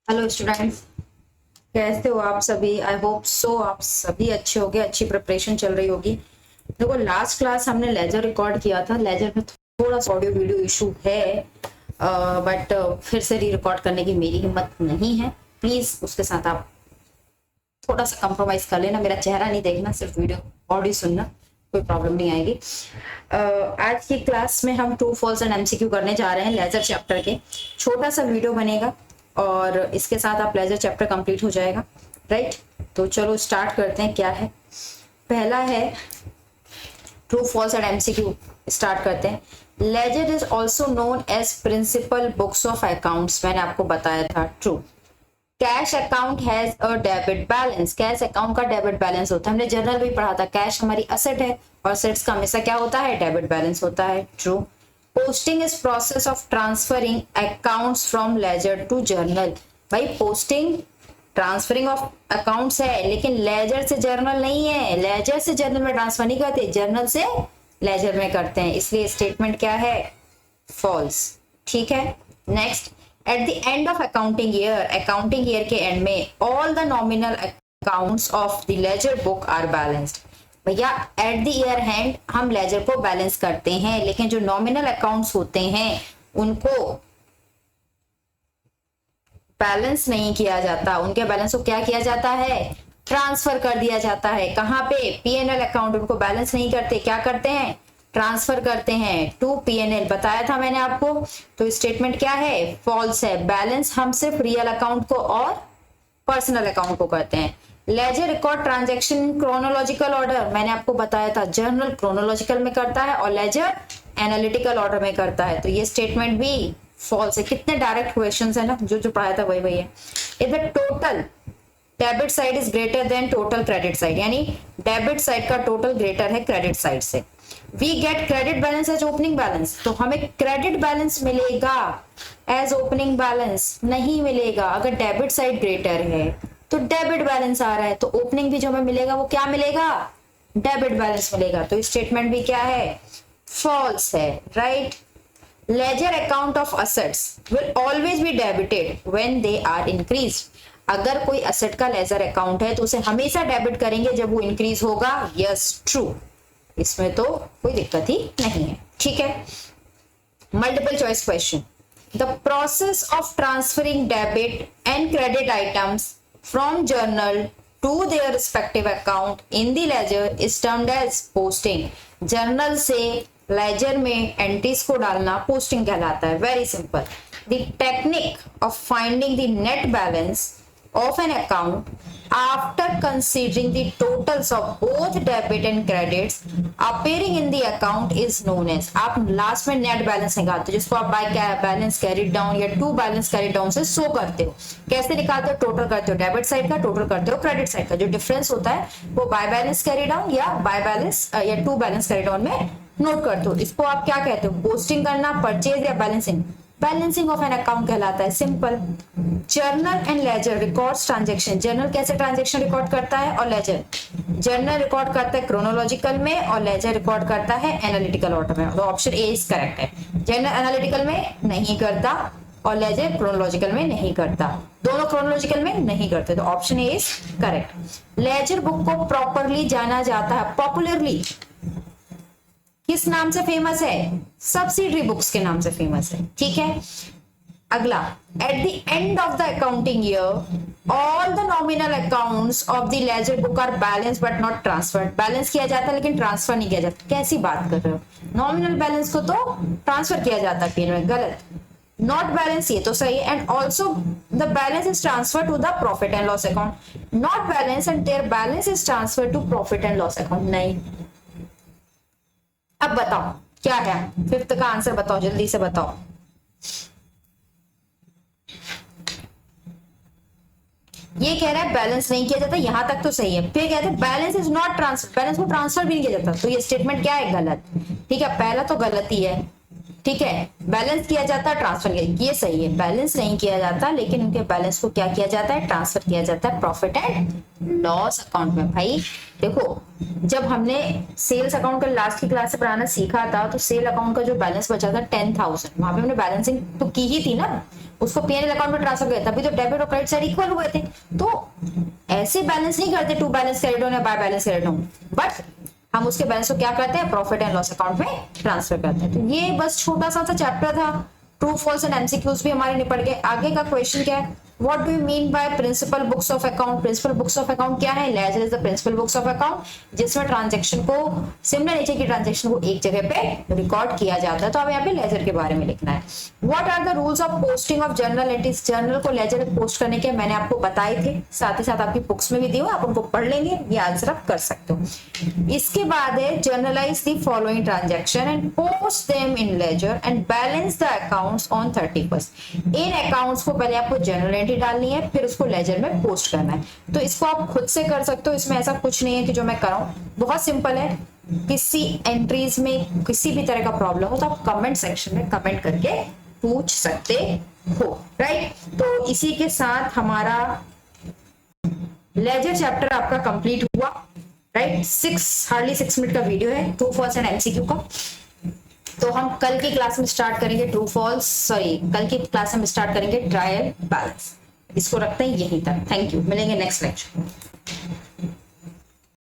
Hello students, कैसे हो आप सभी। आई होप सो आप सभी अच्छे होंगे, अच्छी प्रिपरेशन चल रही होगी। देखो, लास्ट क्लास हमने लेजर रिकॉर्ड किया था। लेजर में थोड़ा सा ऑडियो वीडियो इशू है, बट फिर से री रिकॉर्ड करने की मेरी हिम्मत नहीं है। प्लीज उसके साथ आप थोड़ा सा कंप्रोमाइज कर लेना। मेरा चेहरा नहीं देखना, सिर्फ वीडियो ऑडियो सुनना, कोई प्रॉब्लम नहीं आएगी। आज की क्लास में हम ट्रू फॉल्स एंड एमसीक्यू करने जा रहे हैं लेजर चैप्टर के। छोटा सा वीडियो बनेगा और इसके साथ आप लेजर चैप्टर कंप्लीट हो जाएगा। राइट, तो चलो स्टार्ट करते हैं। क्या है, पहला है true false and MCQ. Start करते हैं। Ledger is also known as principal books of accounts. मैंने आपको बताया था true. Cash account has a debit balance. Cash account का डेबिट बैलेंस होता है। हमने जर्नल भी पढ़ा था। कैश हमारी असेट है और असेट्स का हमेशा क्या होता है, डेबिट बैलेंस होता है। True. Posting is process of transferring accounts from ledger to journal. भाई, पोस्टिंग ट्रांसफरिंग ऑफ अकाउंट्स है, लेकिन लेजर से जर्नल नहीं है। लेजर से जर्नल में ट्रांसफर नहीं करते, जर्नल से लेजर में करते हैं। इसलिए स्टेटमेंट क्या है, फॉल्स। ठीक है, next. At the end of accounting year के एंड में all the nominal accounts of the ledger book are balanced. भैया, एट द ईयर एंड हम लेजर को बैलेंस करते हैं, लेकिन जो नॉमिनल अकाउंट्स होते हैं उनको बैलेंस नहीं किया जाता। उनके बैलेंस को क्या किया जाता है, ट्रांसफर कर दिया जाता है। कहां पे, पीएनएल अकाउंट। उनको बैलेंस नहीं करते, क्या करते हैं, ट्रांसफर करते हैं टू पीएनएल। बताया था मैंने आपको। तो स्टेटमेंट क्या है, फॉल्स है। बैलेंस हम सिर्फ रियल अकाउंट को और पर्सनल अकाउंट को करते हैं। Ledger record transaction chronological order. मैंने आपको बताया था, जर्नल क्रोनोलॉजिकल में करता है और लेजर एनालिटिकल ऑर्डर में करता है। तो ये स्टेटमेंट भी फॉल्स है। कितने डायरेक्ट क्वेश्चंस है ना, जो पढ़ाया था वही है। If the total debit side is greater than total credit side, यानी डेबिट साइड का टोटल ग्रेटर है क्रेडिट साइड से। We get credit balance as opening balance. तो हमें क्रेडिट बैलेंस मिलेगा, एज ओपनिंग बैलेंस नहीं मिलेगा। अगर डेबिट साइड ग्रेटर है तो डेबिट बैलेंस आ रहा है, तो ओपनिंग भी जो हमें मिलेगा वो क्या मिलेगा, डेबिट बैलेंस मिलेगा। तो स्टेटमेंट भी क्या है, फॉल्स है। Right. Ledger account of assets will always be debited when they are increased. अगर कोई असेट का लेजर अकाउंट है तो उसे हमेशा डेबिट करेंगे जब वो इंक्रीज होगा। Yes, true. इसमें तो कोई दिक्कत ही नहीं है। ठीक है, multiple choice question. The process of transferring debit and credit items from journal to their respective account in the ledger is termed as posting. Journal से लेजर में एंट्रीज को डालना पोस्टिंग कहलाता है। Very simple. The technique of finding the net balance of an account after considering the totals of both debit and credits appearing in the account is known as। आप last में net balance निकालते हो, जिसको आप by balance carried down या to balance carried down से show करते हो। कैसे निकालते हो, टोटल करते हो डेबिट साइड का, टोटल करते हो क्रेडिट साइड का। जो डिफरेंस होता है वो बाय बैलेंस कैरी डाउन या बाय बैलेंस या टू बैलेंस कैरी डाउन में नोट करते हो। इसको आप क्या कहते हो, पोस्टिंग करना, परचेज या balancing. Balancing of an account कहलाता है। Simple. Journal and ledger records transaction. Journal कैसे ट्रांजैक्शन रिकॉर्ड करता है और लेजर, जर्नल रिकॉर्ड करता है क्रोनोलॉजिकल में और लेजर रिकॉर्ड करता है एनालिटिकल ऑर्डर में। तो ऑप्शन ए इज करेक्ट है। जर्नल एनालिटिकल में नहीं करता और लेजर क्रोनोलॉजिकल में नहीं करता। दोनों क्रोनोलॉजिकल में नहीं करते, तो option A is correct. Laser book को प्रॉपरली जाना जाता है, पॉपुलरली किस नाम से फेमस है, सब्सिडरी बुक्स के नाम से फेमस है। ठीक है, अगला। At the end of the accounting year all the nominal accounts of the ledger book are balance but not transferred. Balance किया जाता है लेकिन ट्रांसफर नहीं किया जाता। कैसी बात कर रहे हो, नॉमिनल बैलेंस को तो ट्रांसफर किया जाता है पीएनएल में। गलत। नॉट बैलेंस ये तो सही है। And also the balance is transfer to the profit and loss account. Not balance and their balance is transfer to profit and loss account. नहीं। अब बताओ क्या है, फिफ्थ का आंसर बताओ, जल्दी से बताओ। ये कह रहा है बैलेंस नहीं किया जाता, यहां तक तो सही है। फिर कहते हैं balance is not transfer, balance को ट्रांसफर भी नहीं किया जाता। तो ये स्टेटमेंट क्या है, गलत। ठीक है, पहला तो गलत ही है। ठीक है, बैलेंस किया जाता है, ट्रांसफर किया, ये सही है, बैलेंस नहीं किया जाता, लेकिन उनके बैलेंस को क्या किया जाता है, ट्रांसफर किया जाता है प्रॉफिट एंड लॉस अकाउंट में। भाई देखो, जब हमने सेल्स अकाउंट का लास्ट की क्लास से पढ़ाना सीखा था, तो सेल अकाउंट का जो बैलेंस बचा था 10,000, वहां पे हमने बैलेंसिंग तो की ही थी ना, उसको पीएनएल अकाउंट में ट्रांसफर किया, तभी तो डेबिट और क्रेडिट साइड इक्वल हुए थे। तो ऐसे बैलेंस नहीं करते, टू बैलेंस क्रेडिट हो या बाय बैलेंस क्रेडिट हो, बट हम उसके बैलेंस को क्या करते हैं, प्रॉफिट एंड लॉस अकाउंट में ट्रांसफर करते हैं। तो ये बस छोटा सा चैप्टर था, ट्रू फॉल्स एंड एमसीक्यूज भी हमारे निपट गए। आगे का क्वेश्चन क्या है, what do you mean by principal books of account. Principal books of account क्या है, ledger is the principal books of account, जिसमें ट्रांजेक्शन को, सिमिलर नेचर की ट्रांजेक्शन को एक जगह पे रिकॉर्ड किया जाता है। तो अब यहाँ पे लेजर के बारे में लिखना है। What are the rules of posting of journal entries. Journal को लेजर में पोस्ट करने के मैंने आपको बताए थे, साथ ही साथ आपकी बुक्स में भी दिए हुए, आप उनको पढ़ लेंगे, ये आंसर आप कर सकते हो। इसके बाद है journalise the following transaction and post them in ledger and balance the accounts on 31st। इन अकाउंट्स को पहले आपको जर्नल एंट्री डालनी है, फिर उसको लेजर में पोस्ट करना है। तो इसको आप खुद से कर सकते हो, इसमें ऐसा कुछ नहीं है कि जो मैं कराऊं, बहुत सिंपल है। किसी एंट्रीज में किसी भी तरह का प्रॉब्लम हो तो आप कमेंट सेक्शन में कमेंट करके पूछ सकते हो, राइट। तो इसी के साथ हमारा लेजर चैप्टर आपका कंप्लीट हुआ, राइट। हार्डली 6 मिनट का वीडियो है, ट्रू फॉल्स एंड एमसीक्यू का। तो हम कल की क्लास में स्टार्ट करेंगे कल की क्लास में स्टार्ट करेंगे ट्रायल बैलेंस। इसको रखते हैं यहीं तक। थैंक यू, मिलेंगे नेक्स्ट लेक्चर।